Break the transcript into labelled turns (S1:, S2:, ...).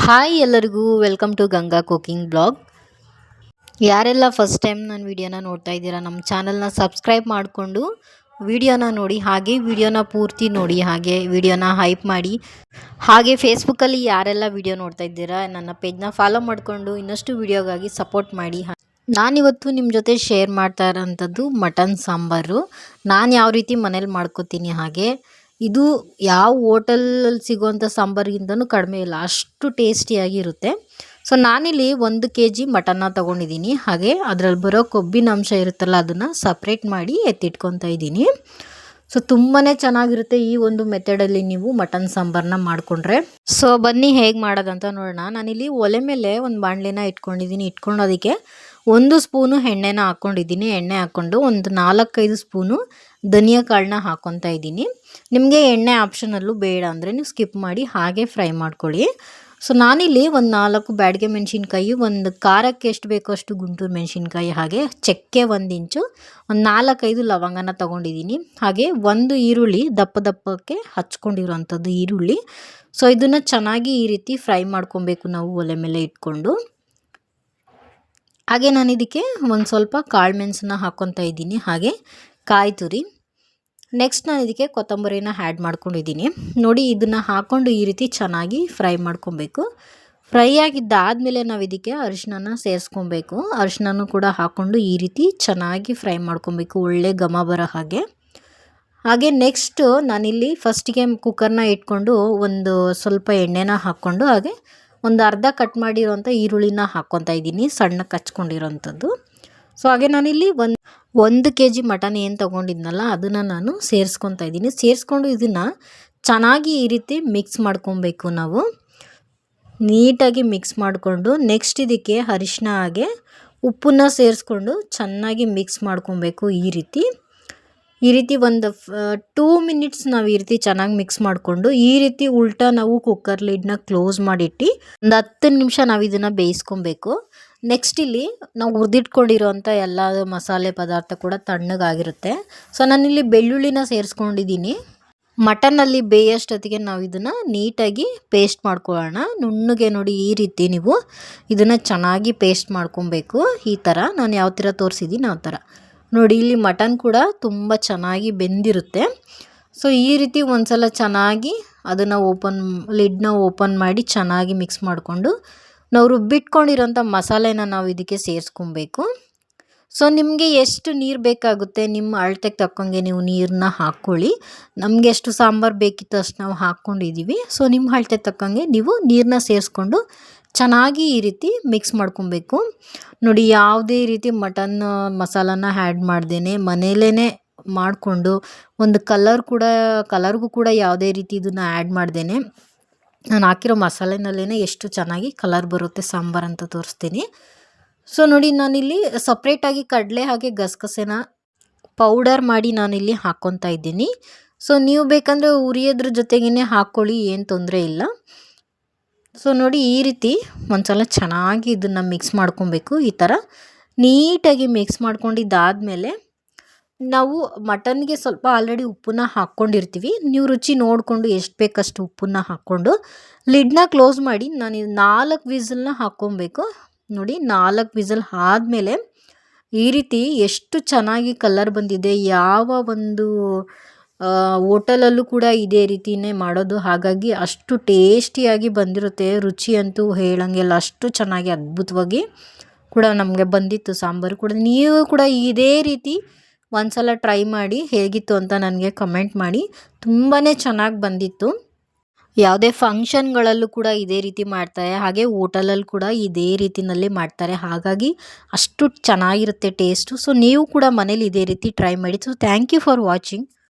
S1: Hi ಎಲ್ಲರಿಗೂ welcome to Ganga cooking blog. ಯಾರೆಲ್ಲ first time ನನ್ನ ವಿಡಿಯೋನ ನೋಡ್ತಾ ಇದ್ದೀರಾ, ನಮ್ಮ ಚಾನಲ್ನ ಸಬ್ಸ್ಕ್ರೈಬ್ ಮಾಡಿಕೊಂಡು ವಿಡಿಯೋನ ನೋಡಿ, ಹಾಗೆ ವಿಡಿಯೋನ ಪೂರ್ತಿ ನೋಡಿ, ಹಾಗೆ ವಿಡಿಯೋನ ಹೈಪ್ ಮಾಡಿ. ಹಾಗೆ ಫೇಸ್ಬುಕ್ಕಲ್ಲಿ ಯಾರೆಲ್ಲ ವಿಡಿಯೋ ನೋಡ್ತಾ ಇದ್ದೀರಾ ನನ್ನ ಪೇಜ್ನ ಫಾಲೋ ಮಾಡಿಕೊಂಡು ಇನ್ನಷ್ಟು ವಿಡಿಯೋಗಾಗಿ ಸಪೋರ್ಟ್ ಮಾಡಿ. ನಾನಿವತ್ತು ನಿಮ್ಮ ಜೊತೆ ಶೇರ್ ಮಾಡ್ತಾ ಇರೋಂಥದ್ದು ಮಟನ್ ಸಾಂಬಾರು. ನಾನು ಯಾವ ರೀತಿ ಮನೇಲಿ ಮಾಡ್ಕೋತೀನಿ, ಹಾಗೆ ಇದು ಯಾವ ಹೋಟೆಲಲ್ಲಿ ಸಿಗೋವಂಥ ಸಾಂಬಾರಿಗಿಂತನೂ ಕಡಿಮೆ ಇಲ್ಲ, ಅಷ್ಟು ಟೇಸ್ಟಿಯಾಗಿರುತ್ತೆ. ಸೊ ನಾನಿಲ್ಲಿ 1 kg ಮಟನ್ನ ತೊಗೊಂಡಿದ್ದೀನಿ. ಹಾಗೆ ಅದರಲ್ಲಿ ಬರೋ ಕೊಬ್ಬಿನ ಅಂಶ ಇರುತ್ತಲ್ಲ, ಅದನ್ನು ಸಪ್ರೇಟ್ ಮಾಡಿ ಎತ್ತಿಟ್ಕೊತಾ ಇದ್ದೀನಿ. ಸೊ ತುಂಬಾ ಚೆನ್ನಾಗಿರುತ್ತೆ ಈ ಒಂದು ಮೆಥಡಲ್ಲಿ ನೀವು ಮಟನ್ ಸಾಂಬಾರನ್ನ ಮಾಡಿಕೊಂಡ್ರೆ. ಸೊ ಬನ್ನಿ ಹೇಗೆ ಮಾಡೋದಂತ ನೋಡೋಣ. ನಾನಿಲ್ಲಿ ಒಲೆ ಮೇಲೆ ಒಂದು ಬಾಣಲೆನ ಇಟ್ಕೊಂಡಿದ್ದೀನಿ. ಇಟ್ಕೊಂಡು ಅದಕ್ಕೆ 1 ಸ್ಪೂನು ಎಣ್ಣೆನ ಹಾಕ್ಕೊಂಡಿದ್ದೀನಿ. ಎಣ್ಣೆ ಹಾಕ್ಕೊಂಡು ಒಂದು 4-5 ಸ್ಪೂನು ಧನಿಯಾ ಕಾಳನ್ನ ಹಾಕ್ಕೊತಾ ಇದ್ದೀನಿ. ನಿಮಗೆ ಎಣ್ಣೆ ಆಪ್ಷನಲ್ಲೂ ಬೇಡ ಅಂದರೆ ನೀವು ಸ್ಕಿಪ್ ಮಾಡಿ ಹಾಗೆ ಫ್ರೈ ಮಾಡ್ಕೊಳ್ಳಿ. ಸೊ ನಾನಿಲ್ಲಿ ಒಂದು 4 ಬ್ಯಾಡಗೆ ಮೆಣಸಿನ್ಕಾಯಿ, ಒಂದು ಖಾರಕ್ಕೆ ಎಷ್ಟು ಬೇಕೋ ಅಷ್ಟು ಗುಂಟೂರು ಮೆಣಸಿನ್ಕಾಯಿ, ಹಾಗೆ ಚಕ್ಕೆ 1 ಇಂಚು, ಒಂದು 4-5 ಲವಂಗನ ತೊಗೊಂಡಿದ್ದೀನಿ. ಹಾಗೆ 1 ಈರುಳ್ಳಿ ದಪ್ಪಕ್ಕೆ ಹಚ್ಕೊಂಡಿರೋವಂಥದ್ದು ಈರುಳ್ಳಿ. ಸೊ ಇದನ್ನು ಚೆನ್ನಾಗಿ ಈ ರೀತಿ ಫ್ರೈ ಮಾಡ್ಕೊಬೇಕು ನಾವು ಒಲೆ ಮೇಲೆ ಇಟ್ಕೊಂಡು. ಹಾಗೆ ನಾನು ಇದಕ್ಕೆ ಒಂದು ಸ್ವಲ್ಪ ಕಾಳು ಮೆಣಸನ್ನ ಹಾಕ್ಕೊತಾ ಇದ್ದೀನಿ, ಹಾಗೆ ಕಾಯಿ ತುರಿ. ನೆಕ್ಸ್ಟ್ ನಾನು ಇದಕ್ಕೆ ಕೊತ್ತಂಬರಿನ ಆ್ಯಡ್ ಮಾಡ್ಕೊಂಡಿದ್ದೀನಿ. ನೋಡಿ, ಇದನ್ನು ಹಾಕ್ಕೊಂಡು ಈ ರೀತಿ ಚೆನ್ನಾಗಿ ಫ್ರೈ ಮಾಡ್ಕೊಬೇಕು. ಫ್ರೈ ಆಗಿದ್ದಾದಮೇಲೆ ನಾವು ಇದಕ್ಕೆ ಅರಿಶಿನ ಸೇರಿಸ್ಕೊಬೇಕು. ಅರಿಶಿನೂ ಕೂಡ ಹಾಕ್ಕೊಂಡು ಈ ರೀತಿ ಚೆನ್ನಾಗಿ ಫ್ರೈ ಮಾಡ್ಕೊಬೇಕು, ಒಳ್ಳೆ ಘಮ ಬರೋ ಹಾಗೆ. ಹಾಗೆ ನೆಕ್ಸ್ಟು ನಾನಿಲ್ಲಿ ಫಸ್ಟಿಗೆ ಕುಕ್ಕರ್ನ ಇಟ್ಕೊಂಡು ಒಂದು ಸ್ವಲ್ಪ ಎಣ್ಣೆನ ಹಾಕ್ಕೊಂಡು, ಹಾಗೆ ಒಂದು ಅರ್ಧ ಕಟ್ ಮಾಡಿರೋಂಥ ಈರುಳ್ಳಿನ ಹಾಕ್ಕೊತಾ ಇದ್ದೀನಿ, ಸಣ್ಣಕ್ಕೆ ಹಚ್ಕೊಂಡಿರೋಂಥದ್ದು. ಸೊ ಹಾಗೆ ನಾನಿಲ್ಲಿ 1 kg ಮಟನ್ ಏನು ತೊಗೊಂಡಿದ್ನಲ್ಲ ಅದನ್ನು ನಾನು ಸೇರಿಸ್ಕೊತಾ ಇದ್ದೀನಿ. ಸೇರಿಸ್ಕೊಂಡು ಇದನ್ನು ಚೆನ್ನಾಗಿ ಈ ರೀತಿ ಮಿಕ್ಸ್ ಮಾಡ್ಕೊಬೇಕು. ನಾವು ನೀಟಾಗಿ ಮಿಕ್ಸ್ ಮಾಡಿಕೊಂಡು ನೆಕ್ಸ್ಟ್ ಇದಕ್ಕೆ ಅರಿಶಿನ ಹಾಗೆ ಉಪ್ಪನ್ನ ಸೇರಿಸ್ಕೊಂಡು ಚೆನ್ನಾಗಿ ಮಿಕ್ಸ್ ಮಾಡ್ಕೊಬೇಕು. ಈ ರೀತಿ ಒಂದು 2 ಮಿನಿಟ್ಸ್ ನಾವು ಈ ರೀತಿ ಚೆನ್ನಾಗಿ ಮಿಕ್ಸ್ ಮಾಡಿಕೊಂಡು ಈ ರೀತಿ ಉಲ್ಟಾ ನಾವು ಕುಕ್ಕರ್ ಲಿಡ್ನ ಕ್ಲೋಸ್ ಮಾಡಿಟ್ಟು ಒಂದು 10 ನಿಮಿಷ ನಾವು ಇದನ್ನು ಬೇಯಿಸ್ಕೊಬೇಕು. ನೆಕ್ಸ್ಟ್ ಇಲ್ಲಿ ನಾವು ಹುರಿದಿಟ್ಕೊಂಡಿರೋಂಥ ಎಲ್ಲ ಮಸಾಲೆ ಪದಾರ್ಥ ಕೂಡ ತಣ್ಣಗಾಗಿರುತ್ತೆ. ಸೊ ನಾನಿಲ್ಲಿ ಬೆಳ್ಳುಳ್ಳಿನ ಸೇರಿಸ್ಕೊಂಡಿದ್ದೀನಿ. ಮಟನ್ನಲ್ಲಿ ಬೇಯೋಷ್ಟೊತ್ತಿಗೆ ನಾವು ಇದನ್ನು ನೀಟಾಗಿ ಪೇಸ್ಟ್ ಮಾಡ್ಕೊಳ್ಳೋಣ. ನುಣ್ಣಗೆ ನೋಡಿ, ಈ ರೀತಿ ನೀವು ಇದನ್ನು ಚೆನ್ನಾಗಿ ಪೇಸ್ಟ್ ಮಾಡ್ಕೊಬೇಕು. ಈ ಥರ ನಾನು ಯಾವ ಥರ ತೋರಿಸಿದ್ದೀನಿ ಆ ಥರ ನೋಡಿ. ಇಲ್ಲಿ ಮಟನ್ ಕೂಡ ತುಂಬ ಚೆನ್ನಾಗಿ ಬೆಂದಿರುತ್ತೆ. ಸೊ ಈ ರೀತಿ ಒಂದು ಸಲ ಚೆನ್ನಾಗಿ ಅದನ್ನು ಲಿಡ್ನ ಓಪನ್ ಮಾಡಿ ಚೆನ್ನಾಗಿ ಮಿಕ್ಸ್ ಮಾಡಿಕೊಂಡು ನಾವು ರುಬ್ಬಿಟ್ಕೊಂಡಿರೋಂಥ ಮಸಾಲೆನ ನಾವು ಇದಕ್ಕೆ ಸೇರಿಸ್ಕೊಬೇಕು. ಸೊ ನಿಮಗೆ ಎಷ್ಟು ನೀರು ಬೇಕಾಗುತ್ತೆ ನಿಮ್ಮ ಅಳತೆಗೆ ತಕ್ಕಂಗೆ ನೀವು ನೀರನ್ನ ಹಾಕ್ಕೊಳ್ಳಿ. ನಮಗೆ ಎಷ್ಟು ಸಾಂಬಾರು ಬೇಕಿತ್ತು ಅಷ್ಟು ನಾವು ಹಾಕ್ಕೊಂಡಿದ್ದೀವಿ. ಸೊ ನಿಮ್ಮ ಅಳತೆಗೆ ತಕ್ಕಂಗೆ ನೀವು ನೀರನ್ನ ಸೇರಿಸ್ಕೊಂಡು ಚೆನ್ನಾಗಿ ಈ ರೀತಿ ಮಿಕ್ಸ್ ಮಾಡ್ಕೊಬೇಕು. ನೋಡಿ, ಯಾವುದೇ ರೀತಿ ಮಟನ್ ಮಸಾಲಾನ ಆ್ಯಡ್ ಮಾಡ್ದೇನೆ ಮನೇಲೇ ಮಾಡಿಕೊಂಡು ಒಂದು ಕಲರ್ಗೂ ಕೂಡ ಯಾವುದೇ ರೀತಿ ಇದನ್ನು ಆ್ಯಡ್ ಮಾಡ್ದೇನೆ ನಾನು ಹಾಕಿರೋ ಮಸಾಲೆನಲ್ಲೇ ಎಷ್ಟು ಚೆನ್ನಾಗಿ ಕಲರ್ ಬರುತ್ತೆ ಸಾಂಬಾರು ಅಂತ ತೋರಿಸ್ತೀನಿ. ಸೊ ನೋಡಿ, ನಾನಿಲ್ಲಿ ಸಪ್ರೇಟಾಗಿ ಕಡಲೆ ಹಾಗೆ ಗಸಗಸೆನ ಪೌಡರ್ ಮಾಡಿ ನಾನಿಲ್ಲಿ ಹಾಕ್ಕೊತಾ ಇದ್ದೀನಿ. ಸೊ ನೀವು ಬೇಕಂದರೆ ಉರಿಯೋದ್ರ ಜೊತೆಗೇ ಹಾಕ್ಕೊಳ್ಳಿ, ಏನು ತೊಂದರೆ ಇಲ್ಲ. ಸೊ ನೋಡಿ, ಈ ರೀತಿ ಒಂದು ಸಲ ಚೆನ್ನಾಗಿ ಇದನ್ನು ಮಿಕ್ಸ್ ಮಾಡ್ಕೊಬೇಕು. ಈ ಥರ ನೀಟಾಗಿ ಮಿಕ್ಸ್ ಮಾಡ್ಕೊಂಡಿದ್ದಾದಮೇಲೆ ನಾವು ಮಟನ್ಗೆ ಸ್ವಲ್ಪ ಆಲ್ರೆಡಿ ಉಪ್ಪನ್ನ ಹಾಕ್ಕೊಂಡಿರ್ತೀವಿ. ನೀವು ರುಚಿ ನೋಡಿಕೊಂಡು ಎಷ್ಟು ಬೇಕಷ್ಟು ಉಪ್ಪನ್ನ ಹಾಕ್ಕೊಂಡು ಲಿಡ್ನ ಕ್ಲೋಸ್ ಮಾಡಿ ನಾನು 4 ವಿಸಲ್ನ ಹಾಕ್ಕೊಬೇಕು. ನೋಡಿ, 4 ವಿಸಲ್ ಆದಮೇಲೆ ಈ ರೀತಿ ಎಷ್ಟು ಚೆನ್ನಾಗಿ ಕಲರ್ ಬಂದಿದೆ. ಯಾವ ಒಂದು ಹೋಟೆಲಲ್ಲೂ ಕೂಡ ಇದೇ ರೀತಿಯೇ ಮಾಡೋದು, ಹಾಗಾಗಿ ಅಷ್ಟು ಟೇಸ್ಟಿಯಾಗಿ ಬಂದಿರುತ್ತೆ. ರುಚಿ ಅಂತೂ ಹೇಳೋಂಗಿಲ್ಲ, ಅಷ್ಟು ಚೆನ್ನಾಗಿ ಅದ್ಭುತವಾಗಿ ಕೂಡ ನಮಗೆ ಬಂದಿತ್ತು ಸಾಂಬಾರು ಕೂಡ. ನೀವು ಕೂಡ ಇದೇ ರೀತಿ ಒಂದು ಸಲ ಟ್ರೈ ಮಾಡಿ ಹೇಗಿತ್ತು ಅಂತ ನನಗೆ ಕಮೆಂಟ್ ಮಾಡಿ. ತುಂಬಾ ಚೆನ್ನಾಗಿ ಬಂದಿತ್ತು. ಯಾವುದೇ ಫಂಕ್ಷನ್ಗಳಲ್ಲೂ ಕೂಡ ಇದೇ ರೀತಿ ಮಾಡ್ತಾರೆ, ಹಾಗೆ ಹೋಟೆಲಲ್ಲಿ ಕೂಡ ಇದೇ ರೀತಿಯಲ್ಲಿ ಮಾಡ್ತಾರೆ, ಹಾಗಾಗಿ ಅಷ್ಟು ಚೆನ್ನಾಗಿರುತ್ತೆ ಟೇಸ್ಟು. ಸೊ ನೀವು ಕೂಡ ಮನೇಲಿ ಇದೇ ರೀತಿ ಟ್ರೈ ಮಾಡಿ. So thank you for watching.